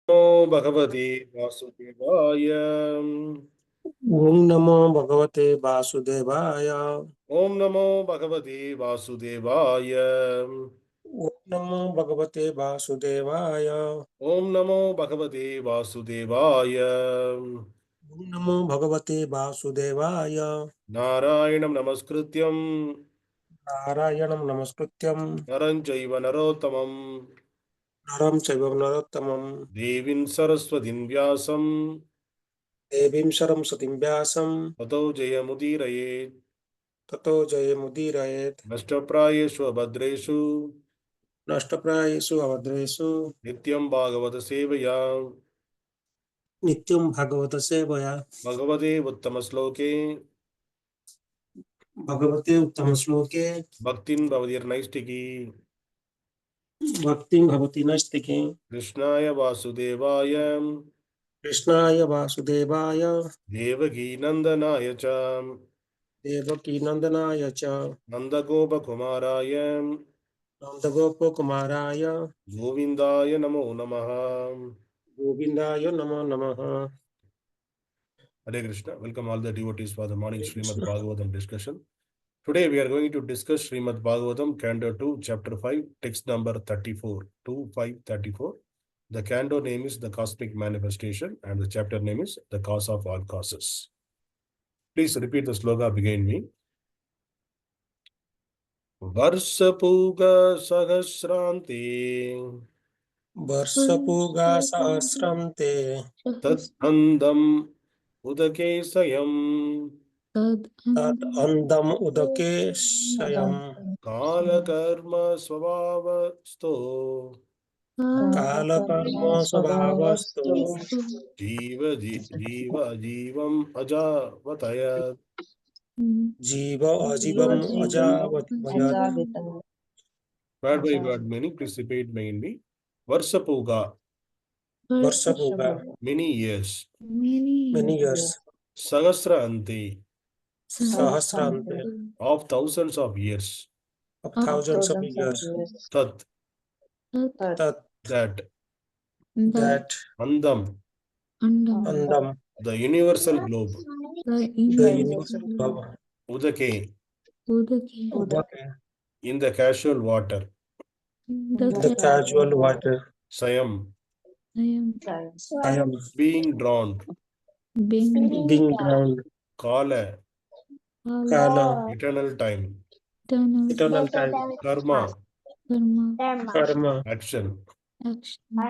Namo Bhagavate Vasudevaya. Om Namo Bhagavate Vasudevaya. Om Namo Bhagavate Vasudevaya. Om Namo Bhagavate Vasudevaya. Om Namo Bhagavate Vasudevaya. Om Namo Bhagavate Vasudevaya. Narayanam Namaskrityam Narayanam Namaskrityam Naram Chaiva Narottamam Naram Chaiva Narottamam Devim Saraswatim Vyasam Devim Saraswatim Vyasam Tato Jayamudiraye Tato Jayamudiraye Nashtaprayeshu Abhadreshu Nashtaprayesu Avadresu Nityam Bhagavata Sevaya Nityam Bhagavata Sevaya Bhagavate Uttamasloke Bhagavate Uttamasloke Bhaktin Bhavadir Naistiki Bhaktim Bhavati Nastike Krishnaya Vasudevaya Krishnaya Vasudevaya Devaki Nandanaya cha Devaki Nandanaya cha Nandagopa Kumaraya Nandagopa Kumaraya Govindaya Namo Namaha. Govindaya Namo Namaha. Hare Krishna. Welcome all the devotees for the morning Srimad Bhagavatam discussion. Today we are going to discuss Srimad Bhagavatam, Canto 2, Chapter 5, text number 34, 2534. The canto name is The Cosmic Manifestation and the chapter name is The Cause of All Causes. Please repeat the sloka behind me. varṣa-pūga-sahasrānte varṣa-pūga-sahasrānte tad aṇḍam udake śayam tad aṇḍam udake śayam kāla-karma-svabhāva-stho kāla-karma-svabhāva-stho jīvam ajīvayat jīva ajīvam ajīvayat. Word by word meaning, please repeat mainly. varṣa-pūga, Varṣa-pūga, many years. many years. sahasra-ante, Sahasra-ante, of thousands of years. of thousands of years. Tat, Tat, that. aṇḍam, aṇḍam, the universal globe. the universal globe. udake, Udake, in the casual water. the casual water. śayam, I am being drawn. being drowned. kāla, Kala, eternal time. eternal time. karma, Karma, action.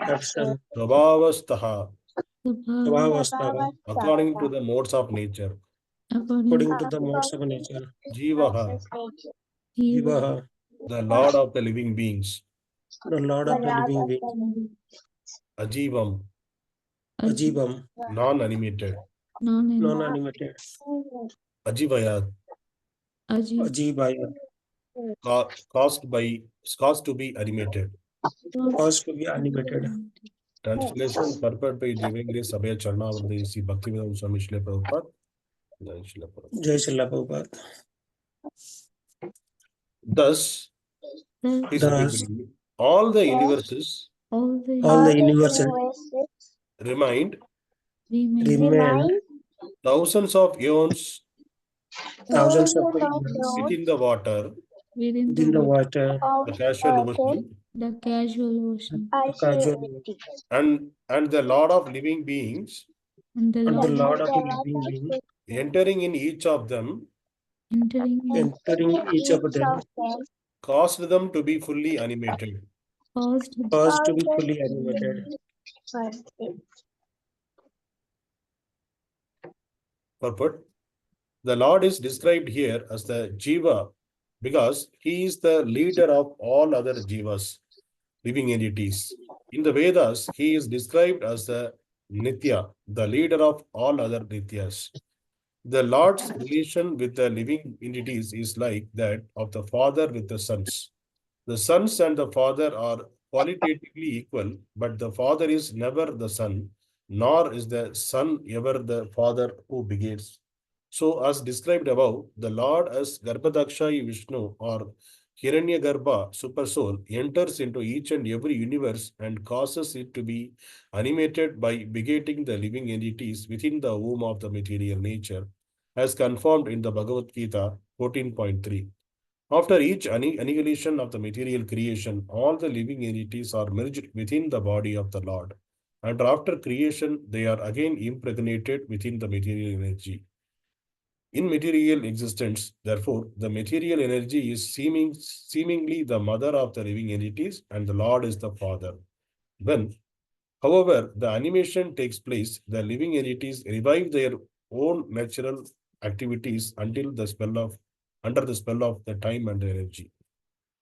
action. svabhāva-sthaḥ, Svabhāva-sthaḥ, according to the modes of nature. according to the modes of nature. jīvaḥ, Jīvaḥ, the Lord of the living beings. the Lord of the living beings. ajīvam, Ajīvam, nonanimated. nonanimated. ajīvayat, Ajīvayat, caused to be animated. caused to be animated. Translation purport by Jivengri Sabhaya Charnavarthi Sri Bhaktivedanta Swami Srila Prabhupada. Jai Srila Prabhupada. Thus, all the universes remained thousands of aeons thousands of years within the water, within the water, the casual ocean, the casual and the Lord of living beings and the Lord of the living beings entering in each of them entering each of them caused them to be fully animated. caused to be fully animated. Purport. The Lord is described here as the jīva because he is the leader of all other jīvas, living entities. In the Vedas, he is described as the nitya, the leader of all other nityas. The Lord's relation with the living entities is like that of the father with the sons. The sons and the father are qualitatively equal, but the father is never the son, nor is the son ever the father who begets. So, as described above, the Lord as Garbhodakaśāyī Viṣṇu or Hiraṇyagarbha Supersoul enters into each and every universe and causes it to be animated by begetting the living entities within the womb of the material nature, as confirmed in the Bhagavad-gītā 14.3. After each annihilation of the material creation, all the living entities are merged within the body of the Lord. And after creation, they are again impregnated within the material energy. In material existence, therefore, the material energy is seemingly the mother of the living entities, and the Lord is the Father. When, however, the animation takes place, the living entities revive their own natural activities until the spell of under the spell of the time and the energy.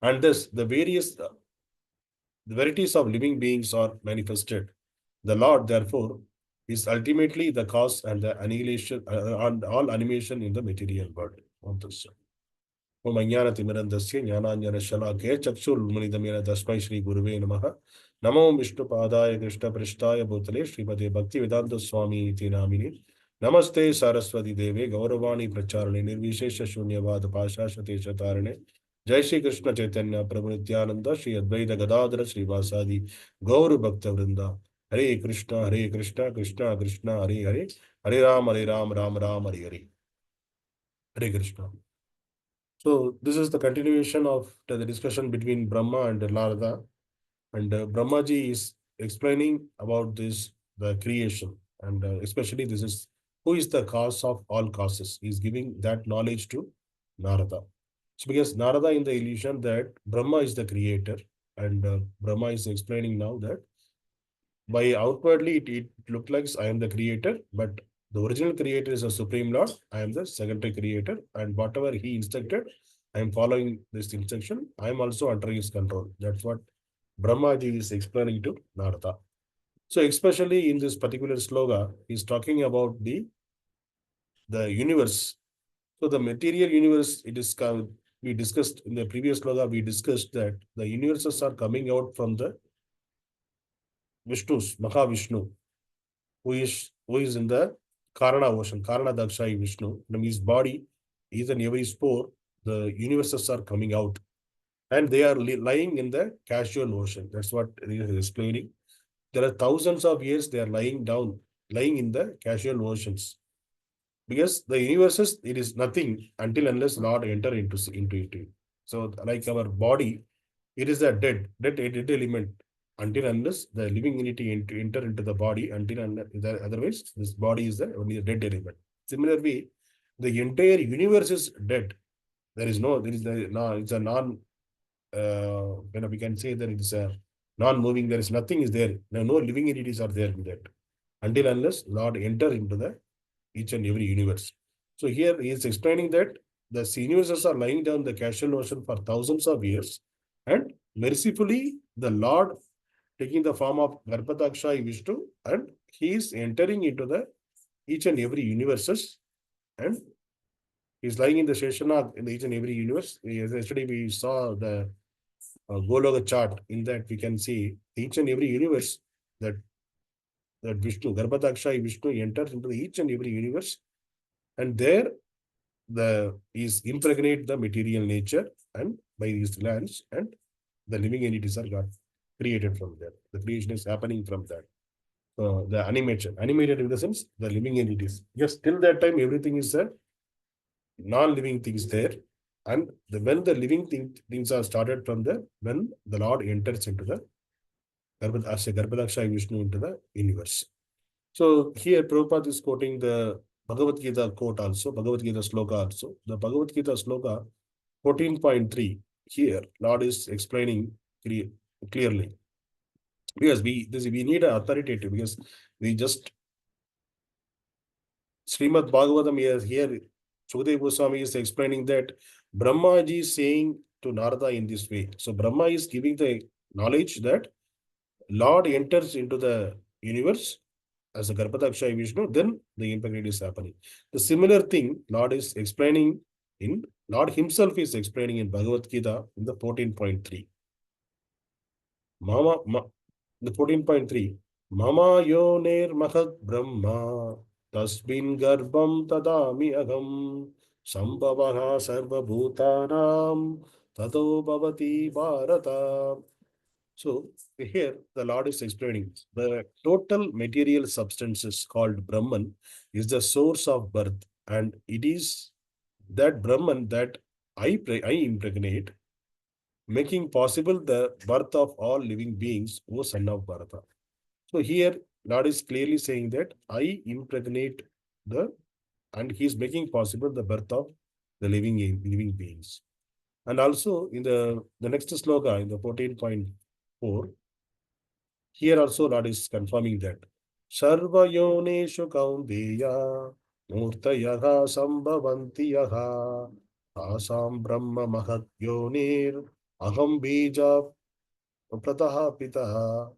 And thus, the varieties of living beings are manifested. The Lord, therefore, is ultimately the cause and the annihilation and all animation in the material world. Om Ajnana-timirandasya Jnananjana-shalakaya Chakshul-munidamena Tasmai Shri Guruve Namaha Namo Vishnu Padaya Krishna Prishtaya Bhutale Srimate Bhakti Vedanta Swami Iti Namini Namaste Saraswati Deve Gauravani Pracharane Nirvishesha Shunyavada Pashashate Chatarane Jai Shri Krishna Chaitanya Prabhu Nityananda Shri Advaita Gadadhara Shri Vasadi Gauru Bhakta Vrinda Hare Krishna Krishna Krishna Hare Hare Hare Ram Ram Ram Hare Hare Hare Krishna. So this is the continuation of the discussion between Brahma and Narada, and Brahmaji is explaining about this, the creation, and especially this is who is the cause of all causes. He is giving that knowledge to Narada. So because Narada in the illusion that Brahma is the creator, and Brahma is explaining now that by outwardly it looks like I am the creator, but the original creator is a supreme lord. I am the secondary creator, and whatever he instructed, I am following this instruction. I am also under his control. That's what Brahmaji is explaining to Narada. So especially in this particular sloga, he's talking about the universe. So the material universe, it is we discussed in the previous sloga, we discussed that the universes are coming out from the Vishnu's, Mahavishnu, who is in the Karana Ocean, Kāla-karma-svabhāva-stho Viṣṇu. From his body, each and every spore, the universes are coming out, and they are lying in the Causal Ocean. That's what he is explaining. There are thousands of years they are lying in the Causal Oceans. Because the universes, it is nothing until unless Lord enter into it. So like our body, it is a dead element until unless the living entity enter into the body, otherwise this body is only a dead element. Similarly, the entire universe is dead. It's a we can say that it's a non-moving, there is nothing is there. No living entities are there in that. Until unless Lord enter into the each and every universe. So here he is explaining that the universes are lying down the Causal Ocean for thousands of years, and mercifully the Lord taking the form of Garbhodakaśāyī Viṣṇu, and he is entering into the each and every universes, and he is lying in the Sheshanath in each and every universe. Yesterday we saw the Goloka chart. In that we can see each and every universe that Viṣṇu, Garbhodakaśāyī Viṣṇu enters into each and every universe, and there is impregnate the material nature, and by these lands, and the living entities are got created from there. The creation is happening from that. The animated in the sense, the living entities. Yes, till that time, everything is a non-living things there. And when the living things are started from there, when the Lord enters into the Garbhodakaśāyī Viṣṇu into the universe. So here Prabhupada is quoting the Bhagavad-gītā quote also, Bhagavad-gītā sloka also. The Bhagavad-gītā sloka 14.3, here Lord is explaining clearly. Because we need an authoritative, because we just Srimad Bhagavatam here Sukadeva Goswami is explaining that Brahmaji is saying to Narada in this way. So Brahma is giving the knowledge that Lord enters into the universe as a Garbhodakaśāyī Viṣṇu, then the impregnation is happening. The similar thing Lord is explaining Lord himself is explaining in Bhagavad-gītā in the 14.3. The 14.3. Mama yoner mahat brahma tasmin garbham tadami agam sambhavaha sarva bhutanam tato bhavati bharata. So here the Lord is explaining the total material substances called Brahman is the source of birth, and it is that Brahman that I impregnate, making possible the birth of all living beings, O son of Bharata. So here Lord is clearly saying that I impregnate the, and he is making possible the birth of the living beings. And also in the next sloka, in the 14.4, here also Lord is confirming that Sarva yoneshu kaundeya murtayaha sambhavanti yaha asam brahma mahat yonir aham bija prataha pitaha.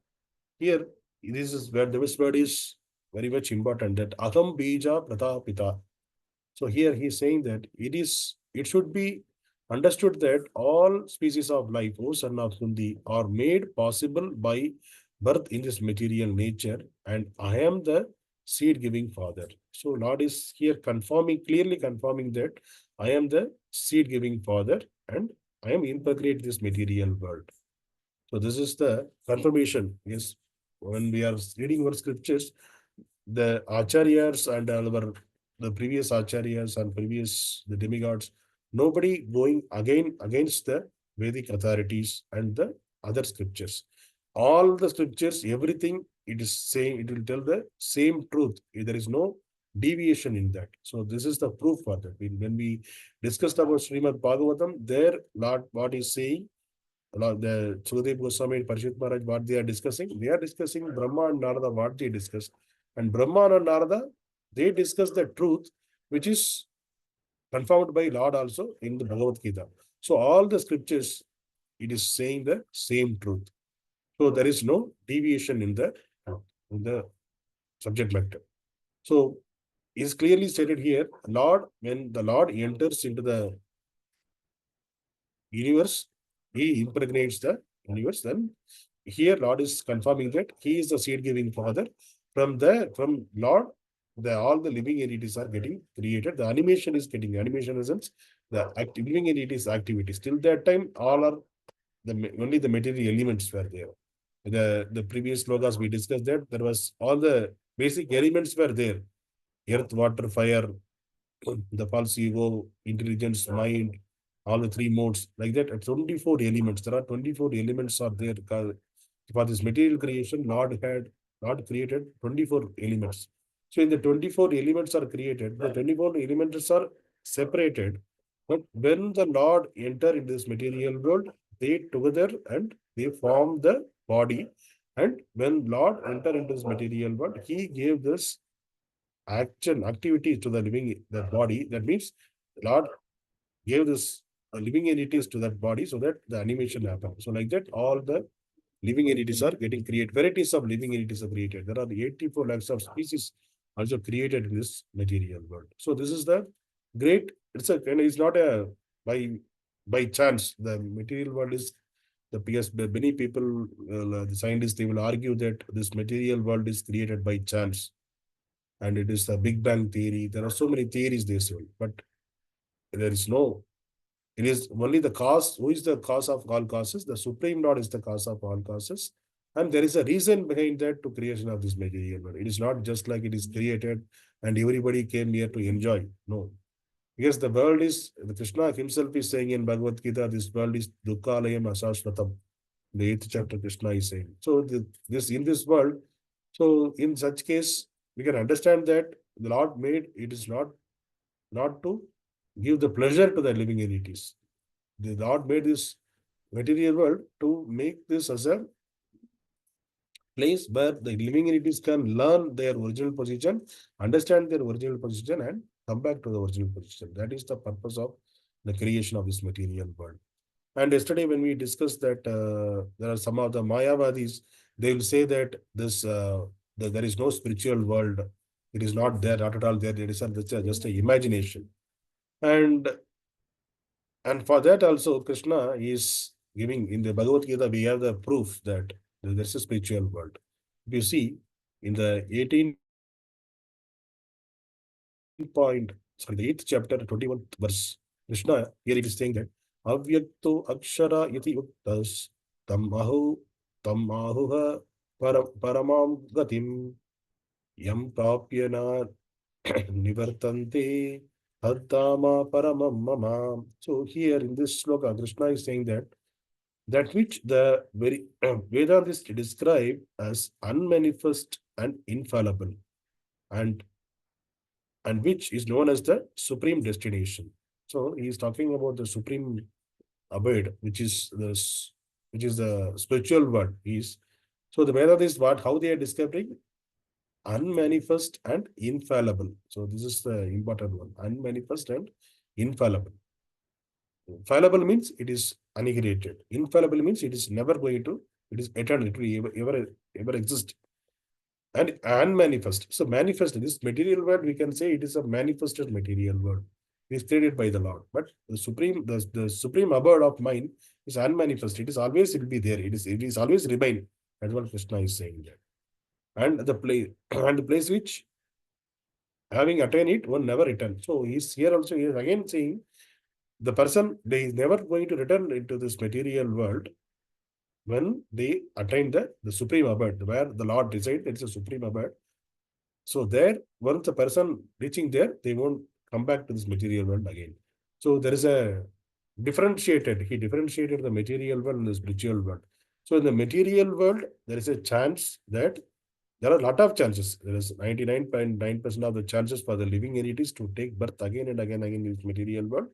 Here, this is where this word is very much important, that aham bija prataha pita. So here he is saying that it should be understood that all species of life, O son of Kundi, are made possible by birth in this material nature, and I am the seed giving father. So Lord is here clearly confirming that I am the seed giving father and I am impregnate this material world. So this is the confirmation. Yes, when we are reading our scriptures, the acharyas and the previous acharyas and previous the demigods, nobody going against the Vedic authorities and the other scriptures. All the scriptures, everything it is saying, it will tell the same truth. There is no deviation in that. So this is the proof for that. When we discussed about Srimad Bhagavatam, there Lord what is saying, the Sukadev Goswami and Parishit Maharaj, what they are discussing Brahma and Narada, what they discussed. And Brahma and Narada, they discuss the truth, which is confirmed by Lord also in the Bhagavad-gītā. So all the scriptures, it is saying the same truth. So there is no deviation in the subject matter. So it is clearly stated here, Lord, when the Lord enters into the universe, he impregnates the universe. Then here Lord is confirming that he is the seed giving father. From Lord, all the living entities are getting created. The animation is getting animation in the sense the living entities activities. Till that time, all are only the material elements were there. The previous slokas we discussed that there was all the basic elements were there. Earth, water, fire, the false ego, intelligence, mind, all the three modes, like that. 24 elements. There are 24 elements are there. For this material creation, Lord created 24 elements. So in the 24 elements are created, the 24 elements are separated. But when the Lord enter into this material world, they together and they form the body. And when Lord enter into this material world, he gave this activity to the body. That means Lord gave this living entities to that body so that the animation happens. So like that, all the living entities are getting created. Varieties of living entities are created. There are 84 lakhs of species also created in this material world. So this is the great. It's not a by chance. The material world is because many people, the scientists, they will argue that this material world is created by chance, and it is the Big Bang theory. There are so many theories they say, but there is no. It is only the cause. Who is the cause of all causes? The Supreme Lord is the cause of all causes. And there is a reason behind that to creation of this material world. It is not just like it is created and everybody came here to enjoy. No. Because the world is, the Krishna himself is saying in Bhagavad-gītā, this world is dukkhalayam asashvatam. The 8th chapter Krishna is saying. So in this world, so in such case, we can understand that the Lord made it is not to give the pleasure to the living entities. The Lord made this material world to make this as a place where the living entities can learn their original position, understand their original position, and come back to the original position. That is the purpose of the creation of this material world. And yesterday, when we discussed that there are some of the Mayavadis, they will say that there is no spiritual world. It is not there, not at all there. It is just an imagination. And for that also, Krishna is giving in the Bhagavad-gītā, we have the proof that there is a spiritual world. If you see in the 8th chapter, 21st verse, Krishna here it is saying that avyakto akshara iti uktas tam ahuha paramam gatim yam prapyana nivartante Adama paramam mama. So here in this sloka, Krishna is saying that which the very Vedantist describe as unmanifest and infallible, and which is known as the supreme destination. So he is talking about the supreme abode, which is the spiritual world. So the Vedantist what how they are describing unmanifest and infallible. So this is the important one: unmanifest and infallible. Fallible means it is annihilated. Infallible means it is never going to, it is eternal, it will ever exist. And unmanifest. So manifest, this material world, we can say it is a manifested material world. It is created by the Lord. But the supreme abode of mind is unmanifest. It is always, it will be there. It is always remain. That's what Krishna is saying there. And the place and the place which having attained it will never return. So he's here also, he is again saying the person, they is never going to return into this material world when they attain the supreme abode, where the Lord resides. It's a supreme abode. So there, once the person reaching there, they won't come back to this material world again. So there is a he differentiated the material world and the spiritual world. So in the material world, there is a chance that there are a lot of chances. There is 99.9% of the chances for the living entities to take birth again and again in this material world,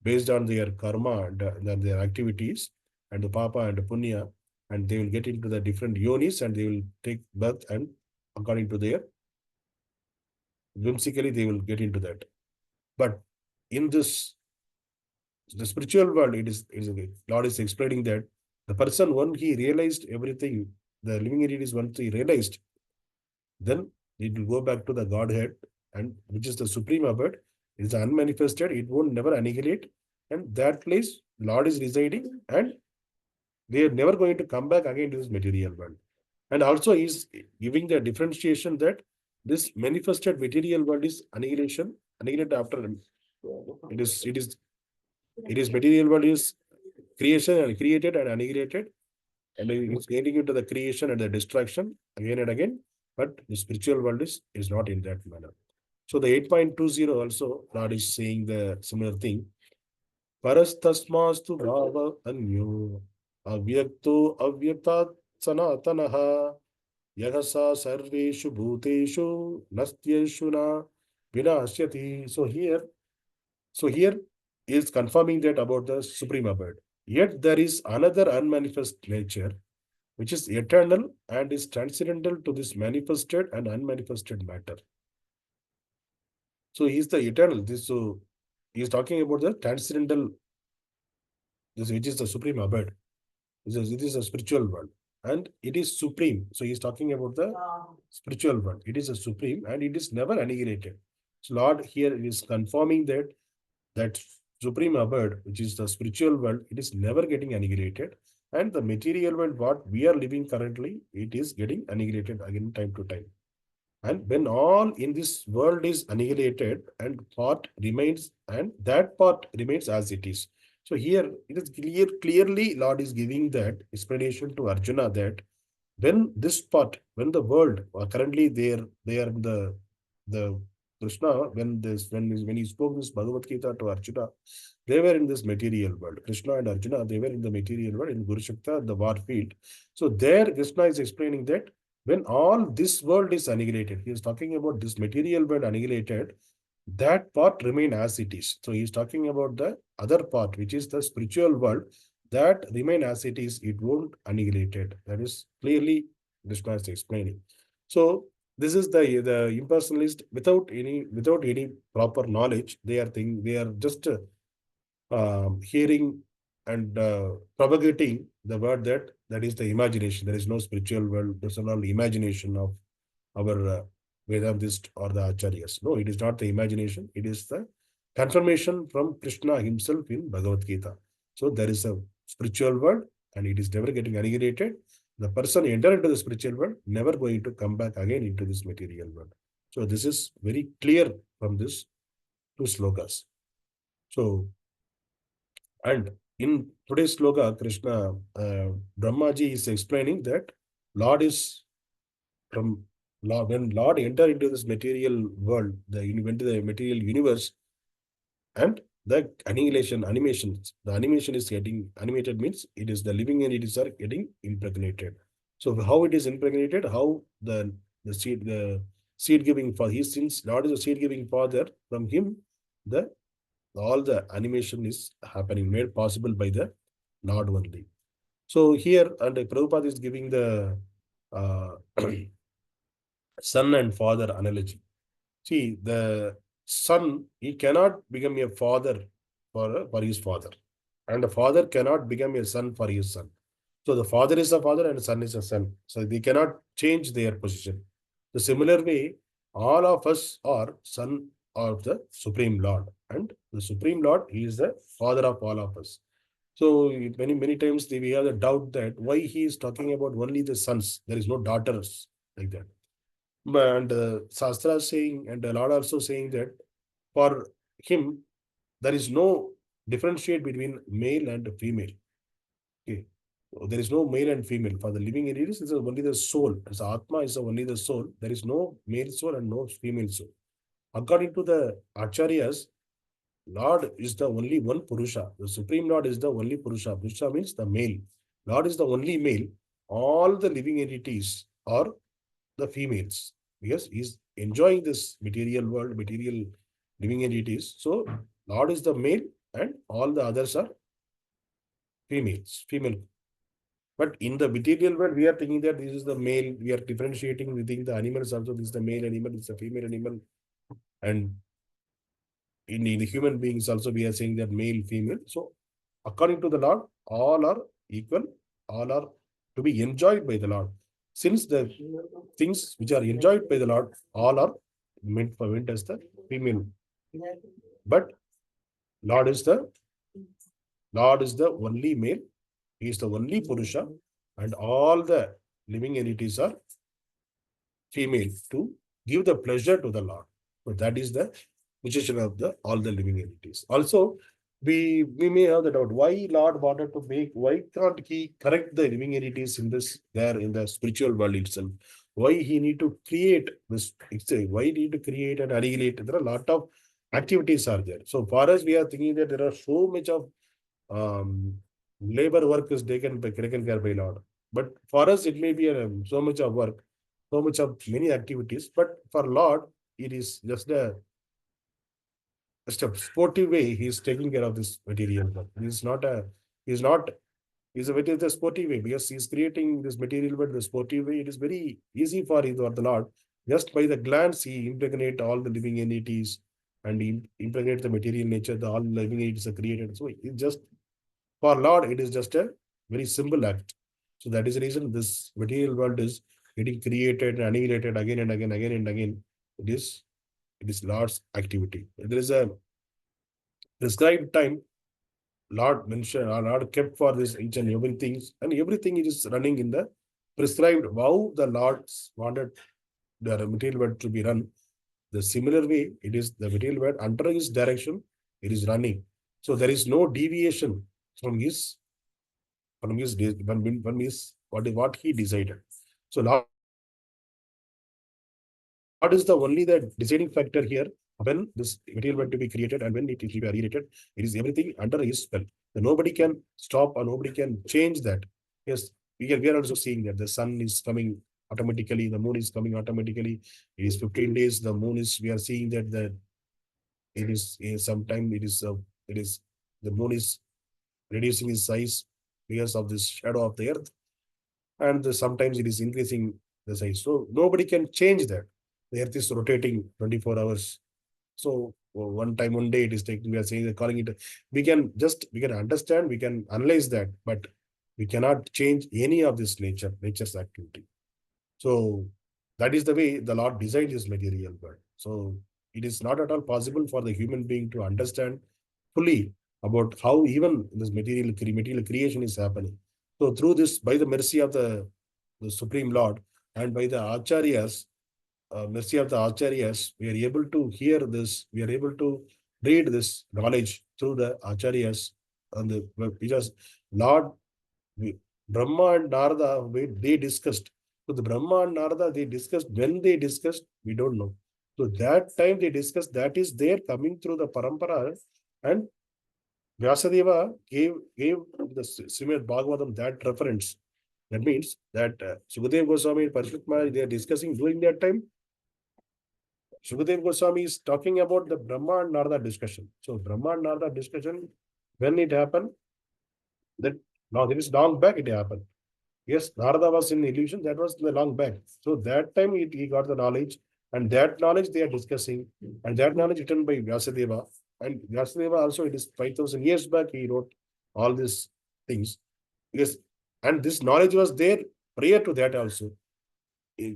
based on their karma and their activities and the papa and the punya, and they will get into the different yonis and they will take birth, and according to their whimsically they will get into that. But in this the spiritual world, it is Lord is explaining that the person, when he realized everything, the living entities, once he realized, then it will go back to the Godhead, and which is the supreme abode. It is unmanifested, it won't never annihilate, and that place Lord is residing, and they are never going to come back again to this material world. And also he's giving the differentiation that this manifested material world is annihilation, annihilated after it is material world is creation and created and annihilated, and it's getting into the creation and the destruction again and again. But the spiritual world is not in that manner. So the 8.20 also, Lord is saying the similar thing. Parastasmastu bhava anyo avyakto avyaktat sanatanaha yagasa sarveshu bhuteshu nastyeshu na vinasyati. So here is confirming that about the supreme abode. Yet there is another unmanifest nature which is eternal and is transcendental to this manifested and unmanifested matter. So he is the eternal. So he is talking about the transcendental, which is the supreme abode. It is a spiritual world and it is supreme. So he is talking about the spiritual world. It is a supreme and it is never annihilated. So Lord here is confirming that supreme abode, which is the spiritual world, it is never getting annihilated. And the material world, what we are living currently, it is getting annihilated again time to time. And when all in this world is annihilated and part remains, and that part remains as it is. So here it is clearly Lord is giving that explanation to Arjuna that when this part, when the world currently they are the Krishna, when he spoke this Bhagavad-gītā to Arjuna, they were in this material world. Krishna and Arjuna, they were in the material world in Kurukshetra, the war field. So there Krishna is explaining that when all this world is annihilated, he is talking about this material world annihilated, that part remain as it is. So he is talking about the other part, which is the spiritual world, that remain as it is, it won't annihilated. That is clearly Krishna is explaining. So this is the impersonalist without any proper knowledge. They are just hearing and propagating the word that is the imagination. There is no spiritual world. There's no imagination of our Vedantist or the Acharyas. No, it is not the imagination. It is the confirmation from Krishna himself in Bhagavad-gītā. So there is a spiritual world and it is never getting annihilated. The person enter into the spiritual world, never going to come back again into this material world. So this is very clear from this two slokas. So, and In today's sloka, Krishna, Brahmaji is explaining that Lord is from Lord, when Lord enter into this material world, into the material universe, and the annihilation, animations, the animation is getting animated means it is the living entities are getting impregnated. So how it is impregnated, how the seed giving for his sins, Lord is a seed giving father, from him the all the animation is happening, made possible by the Lord only. So here, and Prabhupada is giving the uh, son and father analogy. See, the son, he cannot become a father for his father, and the father cannot become a son for his son. So the father is a father and son is a son. So they cannot change their position. The similar way, all of us are son of the Supreme Lord, and the Supreme Lord, he is the father of all of us. So many times we have the doubt that why he is talking about only the sons. There is no daughters like that. And Shastra saying, and the Lord also saying that for him, there is no differentiate between male and female. Okay. So there is no male and female. For the living entities, it's only the soul. As Atma is only the soul. There is no male soul and no female soul. According to the Acharyas, Lord is the only one Purusha. The Supreme Lord is the only Purusha. Purusha means the male. Lord is the only male. All the living entities are the females, because he's enjoying this material world, material living entities. So Lord is the male and all the others are females, female. But in the material world, we are thinking that this is the male. We are differentiating within the animals also. This is the male animal, this is the female animal. And in the human beings also, we are saying that male, female. So according to the Lord, all are equal, all are to be enjoyed by the Lord. Since the things which are enjoyed by the Lord, all are meant as the female. But Lord is the only male, he is the only Purusha, and all the living entities are female to give the pleasure to the Lord. So that is the position of the all the living entities. Also, we may have the doubt why Lord wanted to make, why can't he correct the living entities in this there in the spiritual world itself? Why he need to create this? Why he need to create and annihilate? There are a lot of activities are there. So for us, we are thinking that there are so much of labor work is taken care by Lord. But for us, it may be so much of work, so much of many activities. But for Lord, it is just a sportive way. He is taking care of this material work. He's not, he's a very the sportive way, because he's creating this material work the sportive way. It is very easy for the Lord. Just by the glance, he impregnate all the living entities and he impregnate the material nature, the all living entities are created. So it just for Lord, it is just a very simple act. So that is the reason this material world is getting created and annihilated again and again, again and again. It is Lord's activity. There is a prescribed time Lord mentioned, or Lord kept for this each and everything it is running in the prescribed how the Lord wanted the material world to be run. The similar way, it is the material world under his direction, it is running. So there is no deviation from his from his what he decided. So Lord is the only the deciding factor here when this material were to be created and when it will be annihilated. It is everything under his spell. So nobody can stop or nobody can change that. Yes, we are also seeing that the sun is coming automatically, the moon is coming automatically. It is 15 days. The moon is, we are seeing that sometime it is the moon is reducing its size because of this shadow of the earth, and sometimes it is increasing the size. So nobody can change that. The earth is rotating 24 hours. So one time, one day it is taking, we are saying, calling it, we can understand, we can analyze that, but we cannot change any of this nature's activity. So that is the way the Lord designed this material world. So it is not at all possible for the human being to understand fully about how even this material creation is happening. So through this, by the mercy of the Supreme Lord and by the Acharyas, mercy of the Acharyas, we are able to hear this, we are able to read this knowledge through the Acharyas because Lord Brahma and Narada, they discussed. So the Brahma and Narada, they discussed. When they discussed, we don't know. So that time they discussed, that is there coming through the parampara, and Vyasadeva gave the Srimad Bhagavatam that reference. That means that Sukadeva Goswami and Parishit Maharaj, they are discussing during that time. Sukadeva Goswami is talking about the Brahma and Narada discussion. So Brahma and Narada discussion, when it happened, that now there is long back it happened. Yes, Narada was in illusion, that was the long back. So that time he got the knowledge, and that knowledge they are discussing, and that knowledge written by Vyasadeva. And Vyasadeva also, it is 5,000 years back, he wrote all these things. Yes, and this knowledge was there prior to that also.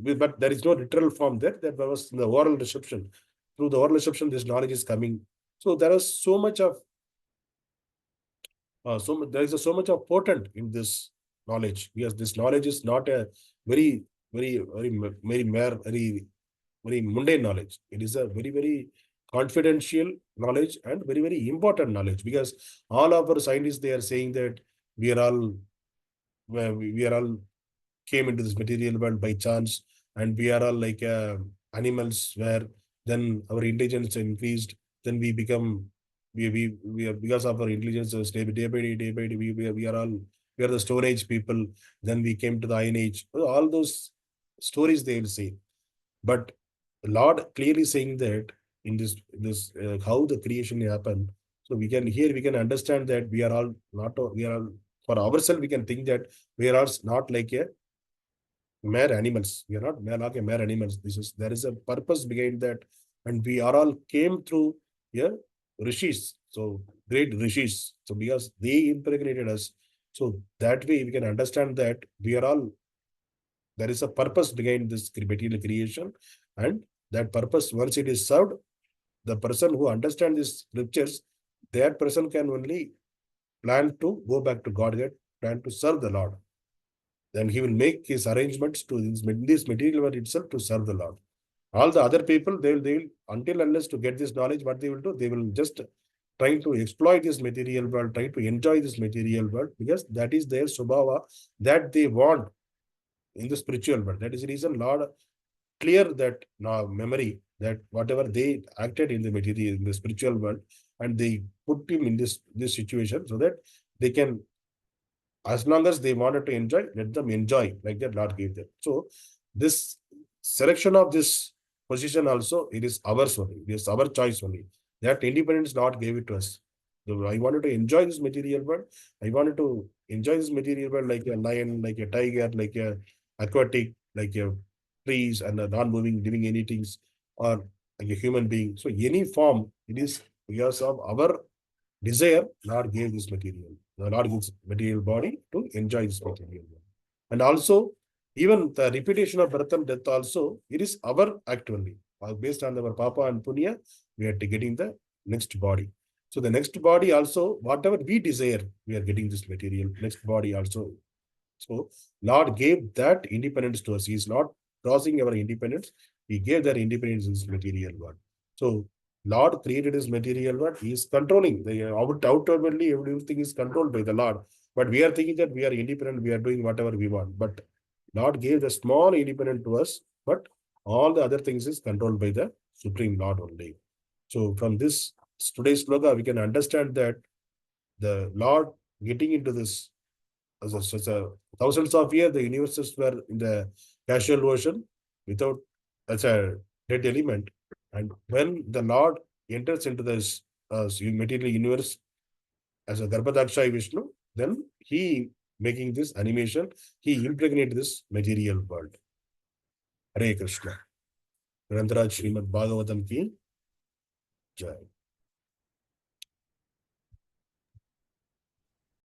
But there is no literal form there. That was in the oral reception. Through the oral reception, this knowledge is coming. So there is so much of there is so much of potent in this knowledge, because this knowledge is not a very mundane knowledge. It is a very confidential knowledge and very important knowledge, because all of our scientists, they are saying that we are all came into this material world by chance, and we are all like animals, where then our intelligence increased, then we become we are, because of our intelligence day by day, we are the Stone Age people, then we came to the Iron Age. All those stories they will say, but the Lord clearly saying that in this how the creation happened. So we can understand that we are all for ourselves, we can think that we are all not like a mere animals. We are not like a mere animals. There is a purpose behind that, and we are all came through rishis. So great rishis. So because they impregnated us, so that way we can understand that we are all, there is a purpose behind this material creation, and that purpose, once it is served, the person who understands these scriptures, that person can only plan to go back to Godhead, plan to serve the Lord. Then he will make his arrangements to this material world itself to serve the Lord. All the other people, they will until unless to get this knowledge, what they will do, they will just try to exploit this material world, try to enjoy this material world, because that is their svabhāva that they want in the spiritual world. That is the reason Lord clear that now memory, that whatever they acted in the material, in the spiritual world, and they put him in this situation, so that they can, as long as they wanted to enjoy, let them enjoy, like that Lord gave them. So this selection of this position also, it is ours only, it is our choice only. That independence Lord gave it to us. So I wanted to enjoy this material world. I wanted to enjoy this material world like a lion, like a tiger, like a aquatic, like a trees and a non-moving living entities, or like a human being. So any form, it is because of our desire, Lord gave this material. The Lord gives material body to enjoy this material body. And also, even the repetition of birth and death also, it is our act only. Based on our Papa and Punya, we are getting the next body. So the next body also, whatever we desire, we are getting this material, next body also. So Lord gave that independence to us. He is not crossing our independence. He gave that independence in this material world. So Lord created his material world. He is controlling. Outwardly, everything is controlled by the Lord. But we are thinking that we are independent. We are doing whatever we want. But Lord gave the small independence to us. But all the other things is controlled by the Supreme Lord only. So from this today's sloka, we can understand that the Lord getting into this as a thousands of years, the universes were in the Causal Ocean without as a dead element. And when the Lord enters into this material universe as a Garbhodakaśāyī Viṣṇu, then he making this animation, he impregnated this material world. Hare Krishna. Grantaraj Srimad Bhagavatam ki Jai.